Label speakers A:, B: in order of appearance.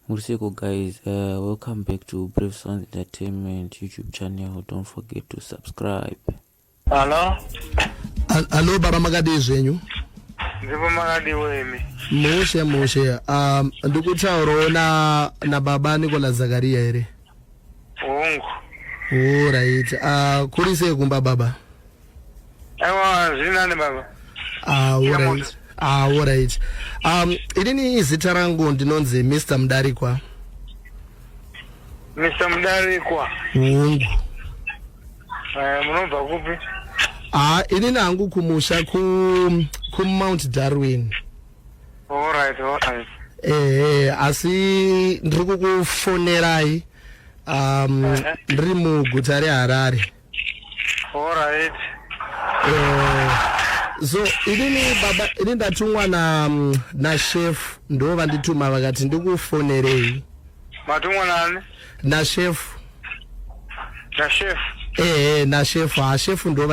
A: Murseko guys, welcome back to Brave Sounds Entertainment YouTube channel. Don't forget to subscribe.
B: Hello?
C: Hello baba makadi zvenyu?
B: Ndipo makadi wemi.
C: Mushe. Ndikutaura na baba Nikola Zakaria ere.
B: Ungu.
C: Oh right. Kuri sei kumba baba?
B: Ewa zinani baba?
C: Alright. Alright. Ilini zita rangu ndinonzi Mr. Mdarikwa.
B: Mr. Mdarikwa.
C: Ungu.
B: Munobva kupi?
C: Ilini hangu kumusha ku Mount Darwin.
B: Alright.
C: Asi ndiri kukufonerai ndiri muguta reHarare.
B: Alright.
C: So ilini baba ini ndatumwa na chef ndo vandituma vakati ndikufonerei.
B: Matumwa nani?
C: Na chef.
B: Na chef.
C: Na chef ndo